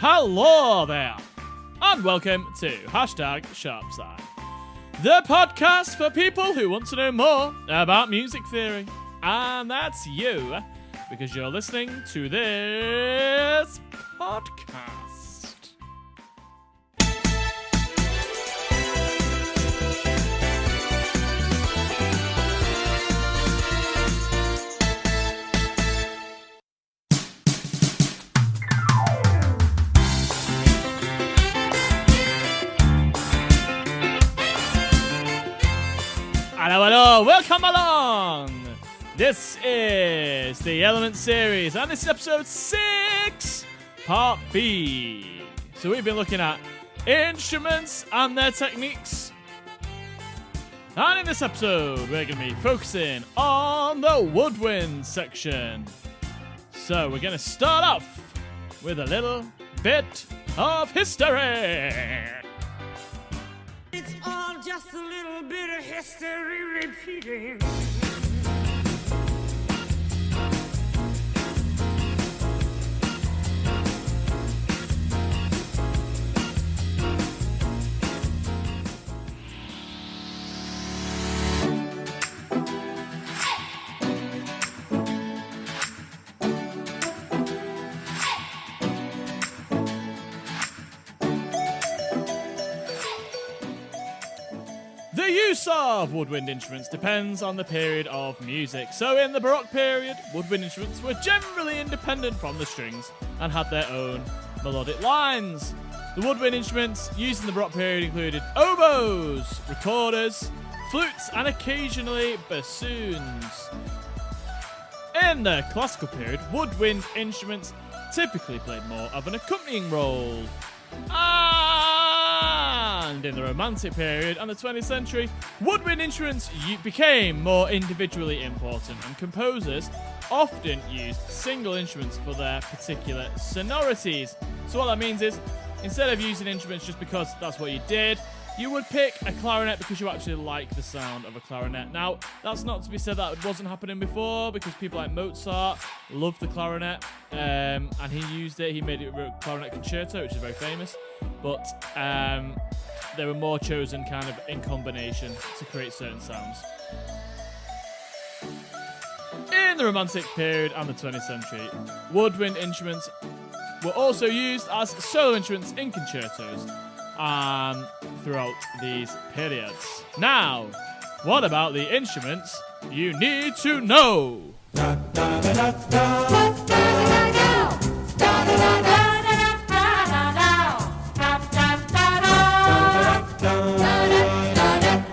Hello there, and welcome to #Sharpside, the podcast for people who want to know more about music theory. And that's you, because you're listening to this podcast. Hello, welcome along! This is the Element series, and this is episode 6, part B. So we've been looking at instruments and their techniques. And in this episode, we're going to be focusing on the woodwind section. So we're going to start off with a little bit of history. It's all just a little bit of history repeating. The use of woodwind instruments depends on the period of music. So in the Baroque period, woodwind instruments were generally independent from the strings and had their own melodic lines. The woodwind instruments used in the Baroque period included oboes, recorders, flutes, and occasionally bassoons. In the classical period, woodwind instruments typically played more of an accompanying role. And in the Romantic period and the 20th century, woodwind instruments became more individually important, and composers often used single instruments for their particular sonorities. So what that means is, instead of using instruments just because that's what you did, you would pick a clarinet because you actually like the sound of a clarinet. Now, that's not to be said that wasn't happening before, because people like Mozart loved the clarinet, and he used it. He made it a clarinet concerto, which is very famous. But they were more chosen kind of in combination to create certain sounds. In the Romantic period and the 20th century, woodwind instruments were also used as solo instruments in concertos throughout these periods. Now, what about the instruments you need to know?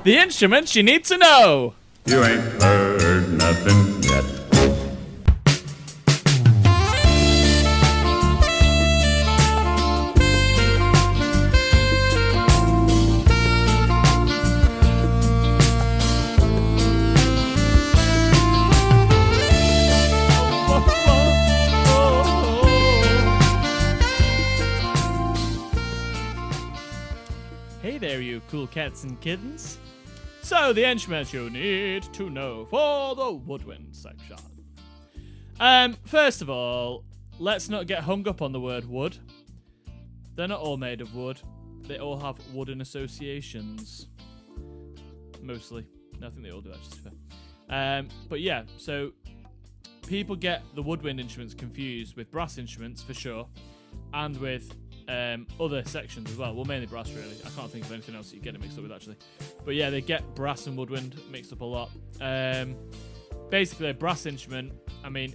The instruments you need to know. You ain't heard nothing yet. Hey there, you cool cats and kittens. So, the instruments you need to know for the woodwind section. First of all, let's not get hung up on the word wood. They're not all made of wood. They all have wooden associations. Mostly. I think they all do, actually. But yeah, so people get the woodwind instruments confused with brass instruments, for sure, and with other sections as well. Well, mainly brass, really. I can't think of anything else that you get it mixed up with, actually. But yeah, they get brass and woodwind mixed up a lot. Basically, a brass instrument,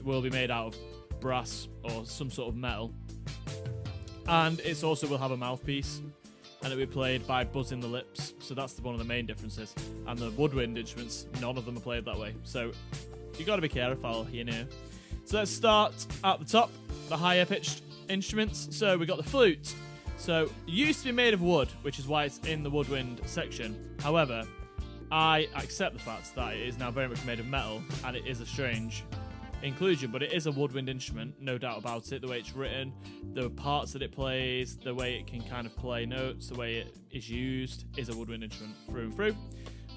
will be made out of brass or some sort of metal. And it also will have a mouthpiece, and it will be played by buzzing the lips. So that's one of the main differences. And the woodwind instruments, none of them are played that way. So you got to be careful, you know. So let's start at the top, the higher pitched instruments. So we got the flute. So it used to be made of wood, which is why it's in the woodwind section. However, I accept the fact that it is now very much made of metal, and it is a strange inclusion, but it is a woodwind instrument, no doubt about it. The way it's written, the parts that it plays, the way it can kind of play notes, the way it is used is a woodwind instrument through and through.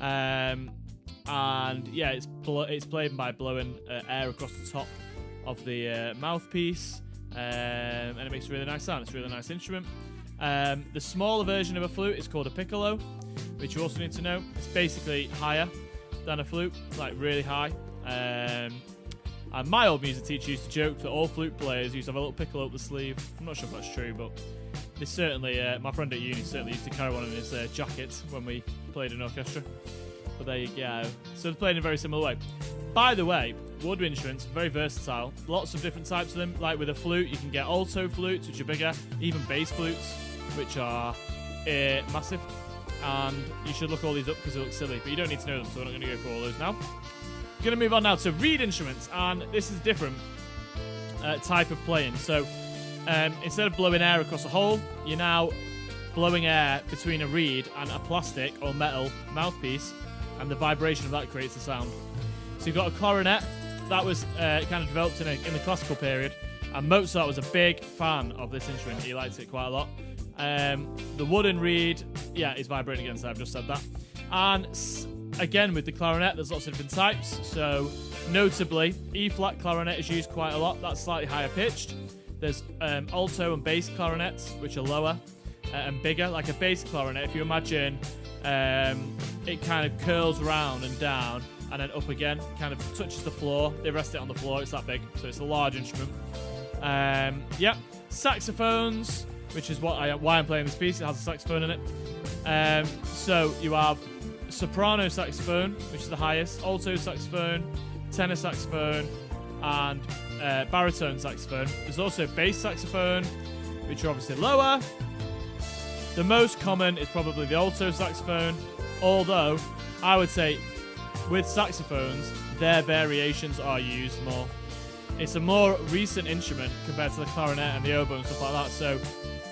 And yeah, it's played by blowing air across the top of the mouthpiece. and it makes a really nice sound. It's a really nice instrument. The smaller version of a flute is called a piccolo, which you also need to know. It's basically higher than a flute, like really high. And my old music teacher used to joke that all flute players used to have a little piccolo up the sleeve. I'm not sure if that's true, but this certainly, my friend at uni certainly used to carry one in his jacket when we played in orchestra. But there you go. So they're played in a very similar way. By the way, woodwind instruments, very versatile. Lots of different types of them. Like with a flute, you can get alto flutes, which are bigger, even bass flutes, which are massive. And you should look all these up because they look silly, but you don't need to know them, so we're not going to go through all those now. We're going to move on now to reed instruments, and this is a different type of playing. So instead of blowing air across a hole, you're now blowing air between a reed and a plastic or metal mouthpiece, and the vibration of that creates a sound. So you've got a clarinet that was kind of developed in the classical period, and Mozart was a big fan of this instrument. He liked it quite a lot. The wooden reed, yeah, is vibrating against that. I've just said that. And again, with the clarinet, there's lots of different types. So notably, E-flat clarinet is used quite a lot. That's slightly higher pitched. There's alto and bass clarinets, which are lower and bigger. Like a bass clarinet, if you imagine it kind of curls round and down and then up again, kind of touches the floor. They rest it on the floor. It's that big, so it's a large instrument. Yeah, saxophones, which is why I'm playing this piece. It has a saxophone in it. So you have soprano saxophone, which is the highest, alto saxophone, tenor saxophone, and baritone saxophone. There's also bass saxophone, which are obviously lower. The most common is probably the alto saxophone, although I would say with saxophones, their variations are used more. It's a more recent instrument compared to the clarinet and the oboe and stuff like that, so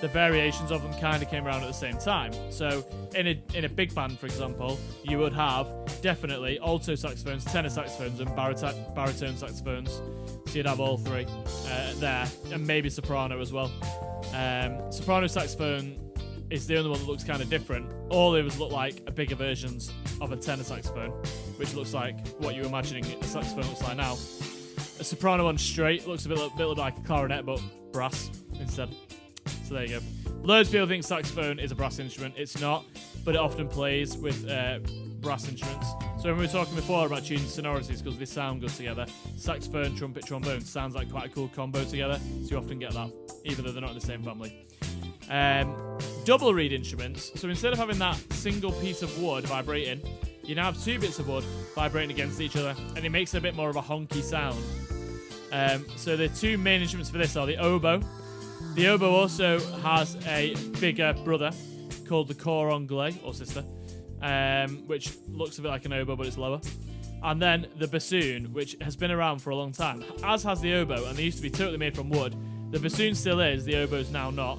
the variations of them kind of came around at the same time. So in a big band, for example, you would have definitely alto saxophones, tenor saxophones, and baritone saxophones. So you'd have all three there, and maybe soprano as well. Soprano saxophone is the only one that looks kind of different. All of us look like bigger versions of a tenor saxophone, which looks like what you're imagining a saxophone looks like now. A soprano one straight looks a bit like a clarinet, but brass instead. So there you go. Loads of people think saxophone is a brass instrument. It's not, but it often plays with brass instruments. So when we were talking before about tuning sonorities because they sound good together, saxophone, trumpet, trombone sounds like quite a cool combo together. So you often get that, even though they're not in the same family. Double reed instruments. So instead of having that single piece of wood vibrating, you now have two bits of wood vibrating against each other, and it makes it a bit more of a honky sound. So the two main instruments for this are the oboe. The oboe also has a bigger brother called the cor anglais, or sister, which looks a bit like an oboe, but it's lower. And then the bassoon, which has been around for a long time, as has the oboe, and they used to be totally made from wood. The bassoon still is, the oboe's now not.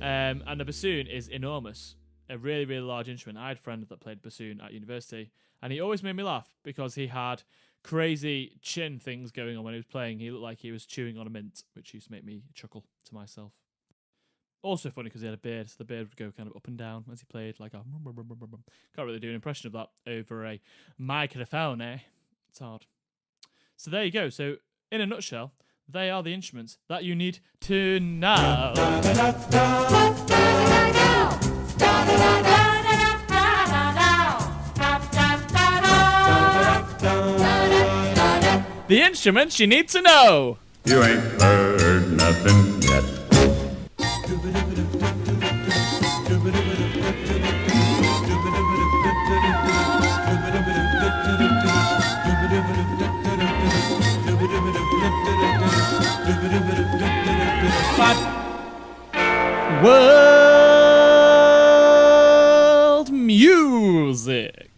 And the bassoon is enormous. A really, really large instrument. I had a friend that played bassoon at university, and he always made me laugh because he had crazy chin things going on when he was playing. He looked like he was chewing on a mint, which used to make me chuckle to myself. Also funny because he had a beard, so the beard would go kind of up and down as he played, like a... Can't really do an impression of that over a microphone, eh? It's hard. So there you go. So, in a nutshell, they are the instruments that you need to know. The instruments you need to know. You ain't heard nothing yet. World music.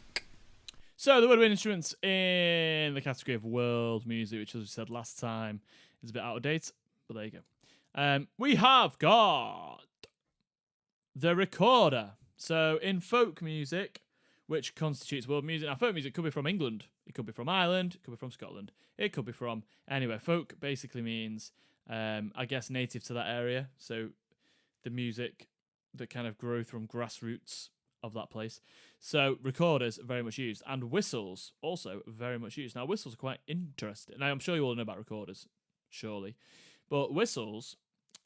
So the woodwind instruments in the category of world music, which as we said last time is a bit out of date, but there you go. We have got the recorder. So in folk music, which constitutes world music. Now, folk music could be from England. It could be from Ireland. It could be from Scotland. It could be from anywhere. Folk basically means, I guess, native to that area. So the music that kind of grew from grassroots of that place. So recorders are very much used. And whistles also very much used. Now, whistles are quite interesting. Now, I'm sure you all know about recorders, surely. But whistles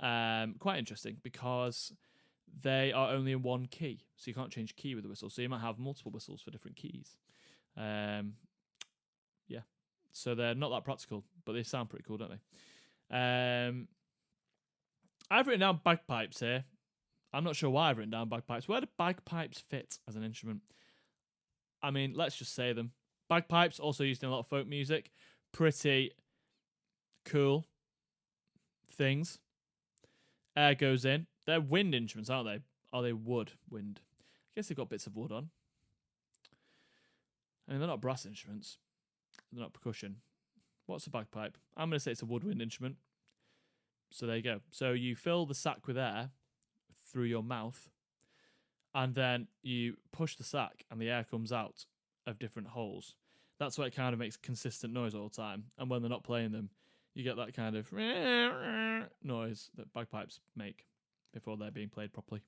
quite interesting because they are only in one key, so you can't change key with the whistle. So you might have multiple whistles for different keys. Yeah, so they're not that practical, but they sound pretty cool, don't they? I've written down bagpipes here. I'm not sure why I've written down bagpipes. Where do bagpipes fit as an instrument? I mean, let's just say them. Bagpipes, also used in a lot of folk music. Pretty cool things. Air goes in. They're wind instruments, aren't they? Are they wood? Wind. I guess they've got bits of wood on. I mean, they're not brass instruments. They're not percussion. What's a bagpipe? I'm going to say it's a woodwind instrument. So there you go. So you fill the sack with air through your mouth, and then you push the sack, and the air comes out of different holes. That's why it kind of makes consistent noise all the time. And when they're not playing them, you get that kind of noise that bagpipes make before they're being played properly.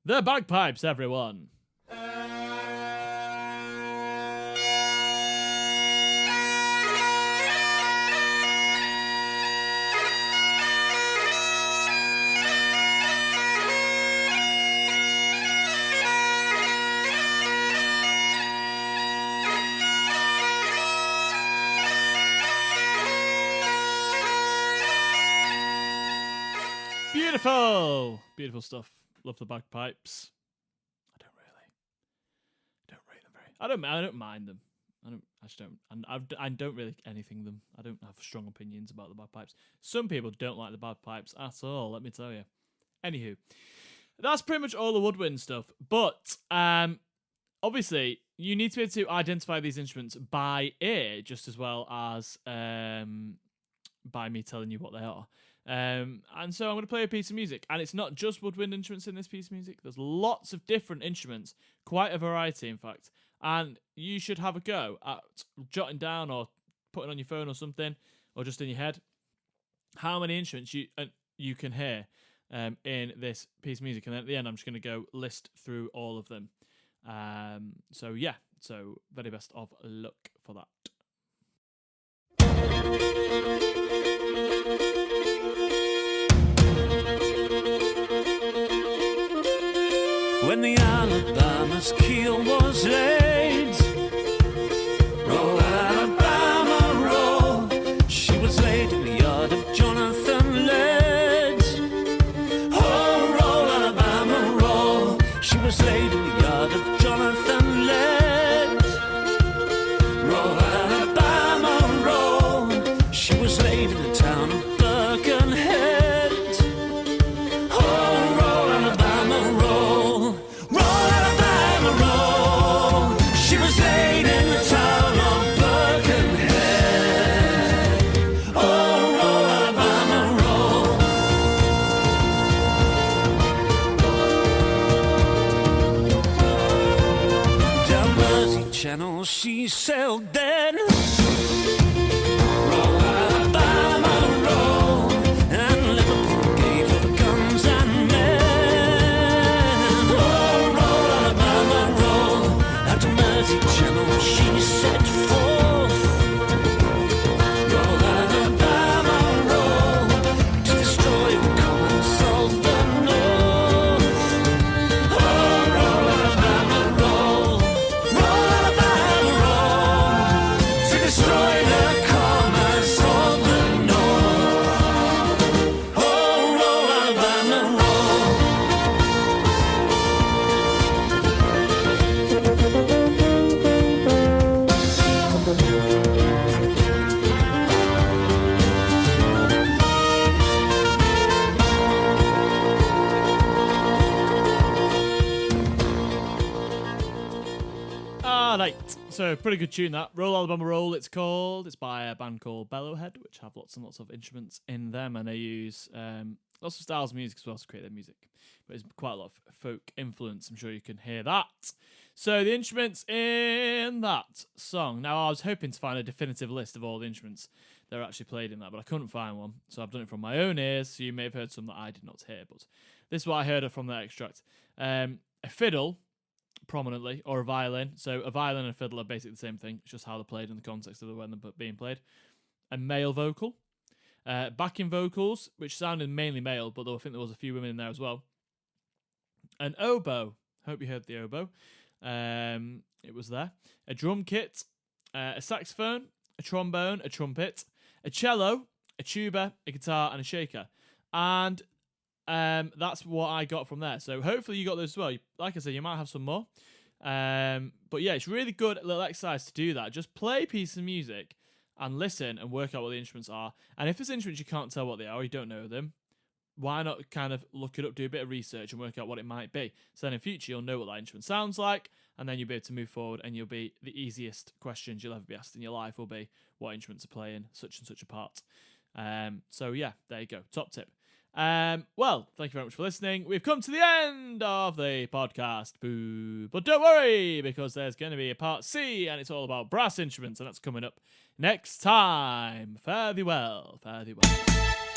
The bagpipes, everyone! Beautiful! Beautiful stuff. Love the bagpipes. I don't rate them very. I don't mind them. I don't really anything them. I don't have strong opinions about the bagpipes. Some people don't like the bagpipes at all, let me tell you. Anywho, that's pretty much all the woodwind stuff. But obviously, you need to be able to identify these instruments by ear just as well as by me telling you what they are. And so I'm going to play a piece of music, and it's not just woodwind instruments in this piece of music. There's lots of different instruments, quite a variety, in fact. And you should have a go at jotting down or putting on your phone or something, or just in your head, how many instruments you can hear in this piece of music. And then at the end, I'm just going to go list through all of them. So yeah, so very best of luck for that. When the Alabama's keel was laid, roll Alabama, roll. She was laid in the yard of Jonathan Lead. Oh, roll Alabama, roll. She was laid in the yard of Jonathan Lead. Roll Alabama, roll. She was laid in the town of Birkenhead. Channel she sailed then. Roll Alabama, roll. And Liverpool gave her guns and men. Oh, roll Alabama, roll. At the Mersey Channel she set forth. Roll Alabama, roll. To destroy the Commonwealth of the North. Oh, roll Alabama, roll. Destroy the commerce of the North. Oh, roll Alabama, Right, so pretty good tune that. Roll Alabama Roll, it's called. It's by a band called Bellowhead, which have lots and lots of instruments in them, and they use lots of styles of music as well to create their music. But it's quite a lot of folk influence, I'm sure you can hear that. So the instruments in that song. Now, I was hoping to find a definitive list of all the instruments that are actually played in that, but I couldn't find one, so I've done it from my own ears, so you may have heard some that I did not hear, but this is what I heard from that extract. A fiddle, prominently, or a violin. So a violin and a fiddle are basically the same thing. It's just how they're played in the context of when they're being played. A male vocal. backing vocals, which sounded mainly male, but I think there was a few women in there as well. An oboe. Hope you heard the oboe. It was there. A drum kit, a saxophone, a trombone, a trumpet, a cello, a tuba, a guitar, and a shaker. And that's what I got from there. So hopefully you got those as well. Like I said, you might have some more. But yeah, it's really good little exercise to do that. Just play a piece of music and listen and work out what the instruments are. And if there's instruments you can't tell what they are or you don't know them, why not kind of look it up, do a bit of research and work out what it might be. So then in future, you'll know what that instrument sounds like, and then you'll be able to move forward, and you'll be the easiest questions you'll ever be asked in your life will be what instruments are playing such and such a part. So yeah, there you go. Top tip. Well, thank you very much for listening. We've come to the end of the podcast. Boo. But don't worry, because there's going to be a part C, and it's all about brass instruments, and that's coming up next time. Fare thee well. Fare thee well.